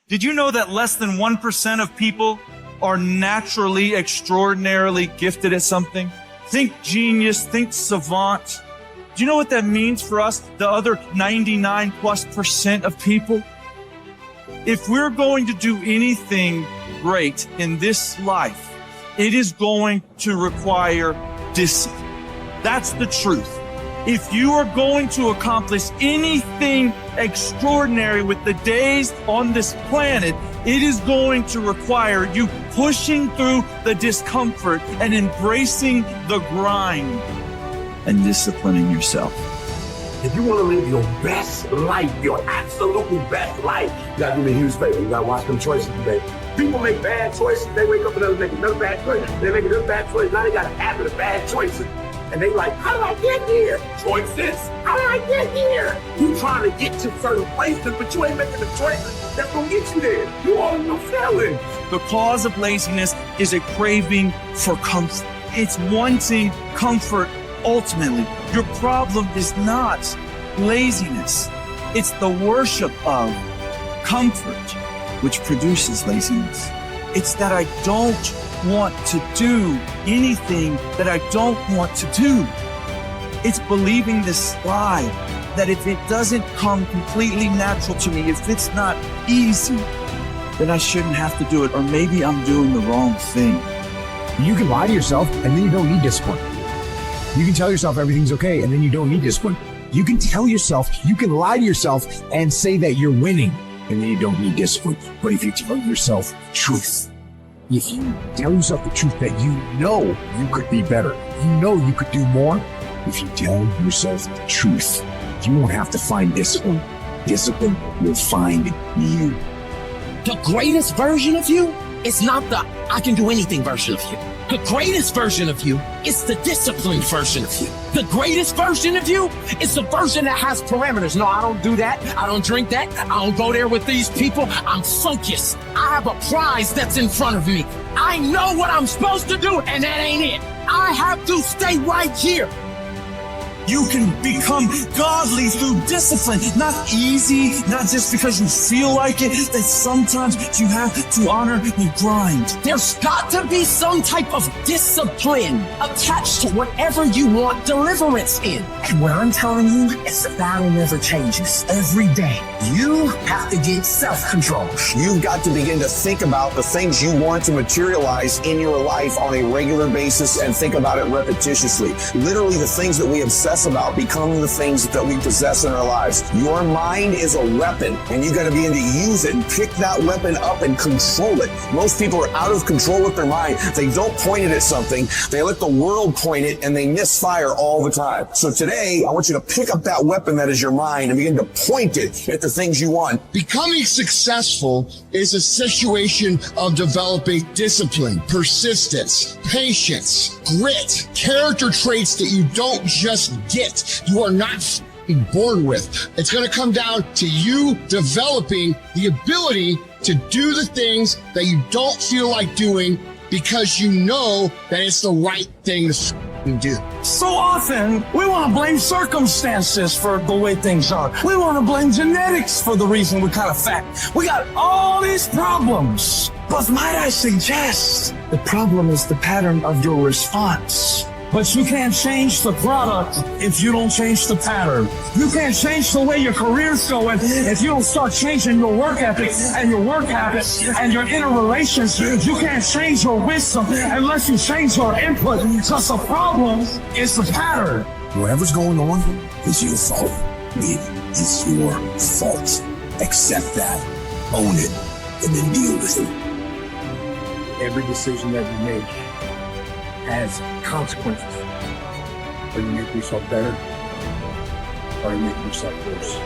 Did you know that less than 1% of people are naturally extraordinarily gifted at something? Think genius, think savant. Do you know what that means for us, the other 99+% of people? If we're going to do anything great in this life, it is going to require discipline. That's the truth. If you are going to accomplish anything extraordinary with the days on this planet, it is going to require you pushing through the discomfort and embracing the grind and disciplining yourself. If you want to live your best life, your absolutely best life, you gotta do me a huge favor. You gotta watch them choices today. People make bad choices. They wake up and make another bad choice. They make another bad choice. Now they got a habit of bad choices. And they like, how did I get here? Choices. How did I get here? You trying to get to certain places, but you ain't making the choices that's gonna get you there. You all in your feelings. The cause of laziness is a craving for comfort. It's wanting comfort ultimately. Your problem is not laziness. It's the worship of comfort which produces laziness. It's that I don't want to do anything that I don't want to do. It's believing this lie that if it doesn't come completely natural to me, if it's not easy, then I shouldn't have to do it, or maybe I'm doing the wrong thing. You can lie to yourself and then you don't need discipline. You can tell yourself everything's okay and then you don't need discipline. You can lie to yourself and say that you're winning and then you don't need discipline. But if you tell yourself the truth, if you tell yourself the truth that you know you could be better, you know you could do more, if you tell yourself the truth, you won't have to find discipline. Discipline will find you. The greatest version of you is not the I can do anything version of you. The greatest version of you is the disciplined version of you. The greatest version of you is the version that has parameters. No, I don't do that. I don't drink that. I don't go there with these people. I'm focused. I have a prize that's in front of me. I know what I'm supposed to do, and that ain't it. I have to stay right here. You can become godly through discipline, not easy, not just because you feel like it, that sometimes you have to honor the grind. There's got to be some type of discipline attached to whatever you want deliverance in. And what I'm telling you is the battle never changes. Every day, you have to get self-control. You've got to begin to think about the things you want to materialize in your life on a regular basis and think about it repetitiously. Literally, the things that we obsess about become the things that we possess in our lives. Your mind is a weapon, and you got to begin to use it and pick that weapon up and control it. Most people are out of control with their mind. They don't point it at something. They let the world point it, and they misfire all the time. So today, I want you to pick up that weapon that is your mind and begin to point it at the things you want. Becoming successful is a situation of developing discipline, persistence, patience, grit, character traits that you don't just get. You are not born with. It's going to come down to you developing the ability to do the things that you don't feel like doing because you know that it's the right thing to do. So often, we want to blame circumstances for the way things are. We want to blame genetics for the reason we're kind of fat. We got all these problems. But might I suggest, the problem is the pattern of your response. But you can't change the product if you don't change the pattern. You can't change the way your career's going if you don't start changing your work ethic and your work habits and your inner relations. You can't change your wisdom unless you change your input, because the problem is the pattern. Whatever's going on is your fault. It is your fault. Accept that, own it, and then deal with it. Every decision that you make has consequences. Are you making yourself better? Or are you making yourself worse?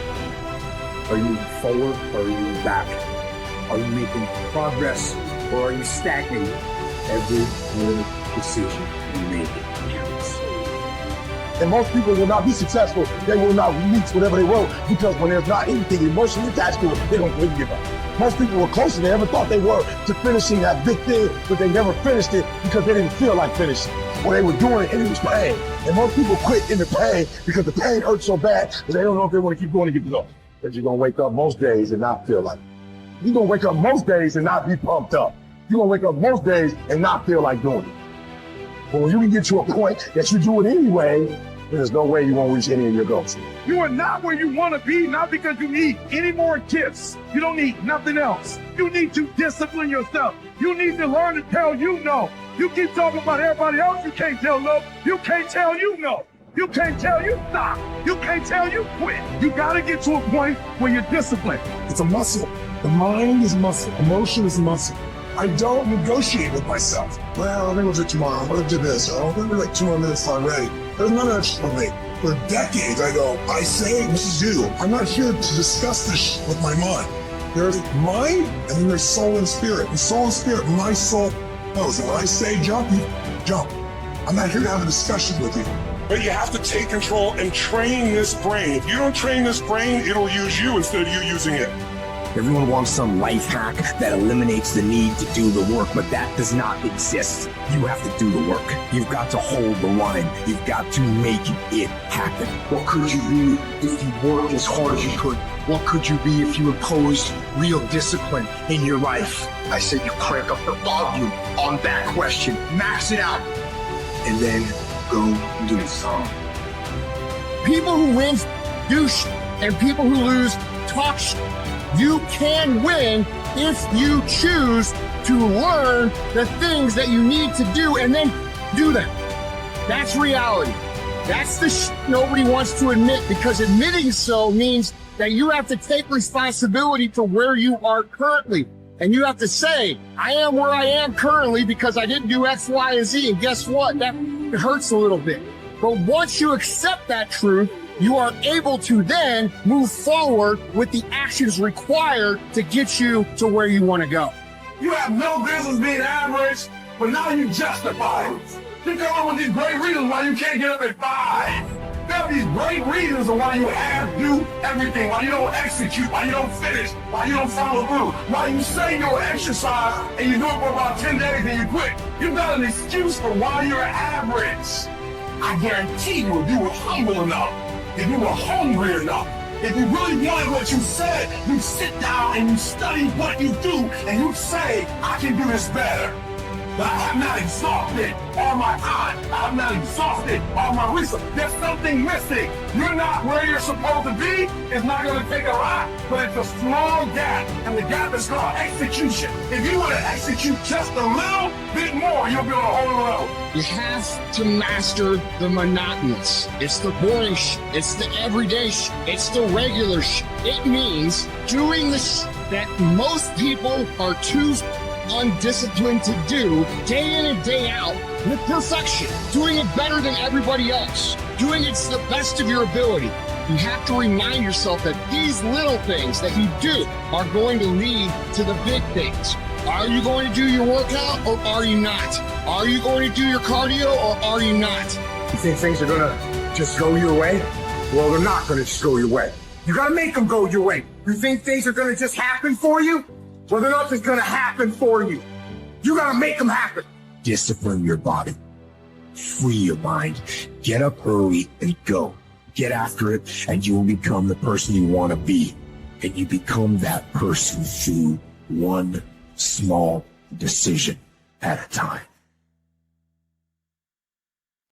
Are you moving forward or are you moving back? Are you making progress or are you stagnating? Every little decision you make counts. And most people will not be successful. They will not reach whatever they wrote, because when there's not anything emotionally attached to it, they don't really give up. Most people were closer than they ever thought they were to finishing that big thing, but they never finished it because they didn't feel like finishing. Or they were doing it and it was pain. And most people quit in the pain because the pain hurts so bad that they don't know if they want to keep going to get to go. But you're going to wake up most days and not feel like it. You're gonna wake up most days and not be pumped up. You're gonna wake up most days and not feel like doing it. But when you can get to a point that you do it anyway, there's no way you won't reach any of your goals. You are not where you want to be, not because you need any more gifts. You don't need nothing else. You need to discipline yourself. You need to learn to tell you no. You keep talking about everybody else, you can't tell no. You can't tell you no. You can't tell you stop. You can't tell you quit. You got to get to a point where you're disciplined. It's a muscle. The mind is muscle. Emotion is muscle. I don't negotiate with myself. Well, I'm gonna do it tomorrow. I'm gonna do this. Oh, I'm gonna be like 2 more minutes before I'm ready. There's none of that shit for me. For decades, I go, I say what to do. I'm not here to discuss this shit with my mind. There's mind, and then there's soul and spirit. And soul and spirit, my soul knows. And when I say jump, you jump. I'm not here to have a discussion with you. But you have to take control and train this brain. If you don't train this brain, it'll use you instead of you using it. Everyone wants some life hack that eliminates the need to do the work, but that does not exist. You have to do the work. You've got to hold the line. You've got to make it happen. What could you be if you worked as hard as you could? What could you be if you imposed real discipline in your life? I say you crank up the volume on that question, max it out, and then go do some. People who win do shit, and people who lose talk shit. You can win if you choose to learn the things that you need to do and then do them. That's reality. That's the shit nobody wants to admit, because admitting so means that you have to take responsibility for where you are currently. And you have to say, I am where I am currently because I didn't do X, Y, and Z. And guess what? That hurts a little bit. But once you accept that truth, you are able to then move forward with the actions required to get you to where you want to go. You have no business being average, but now you justify it. You come up with these great reasons why you can't get up at 5. You have these great reasons of why you have to do everything, why you don't execute, why you don't finish, why you don't follow through, why you say you'll exercise and you do it for about 10 days and you quit. You've got an excuse for why you're average. I guarantee you, if you were humble enough, if you were hungry enough, if you really wanted what you said, you'd sit down and you study what you do and you'd say, I can do this better. But I'm not exhausted all my time. I'm not exhausted all my resources. There's something missing. You're not where you're supposed to be. It's not going to take a lot, but it's a small gap. And the gap is called execution. If you were to execute just a little bit more, you'll be on a whole level. You have to master the monotonous. It's the boring shit. It's the everyday shit. It's the regular shit. It means doing the shit that most people are too undisciplined to do day in and day out with perfection. Doing it better than everybody else. Doing it to the best of your ability. You have to remind yourself that these little things that you do are going to lead to the big things. Are you going to do your workout or are you not? Are you going to do your cardio or are you not? You think things are gonna just go your way? Well, they're not gonna just go your way. You gotta make them go your way. You think things are gonna just happen for you? Well, they're not just gonna happen for you. You gotta make them happen. Discipline your body. Free your mind. Get up early and go. Get after it, and you will become the person you want to be. And you become that person through one small decision at a time.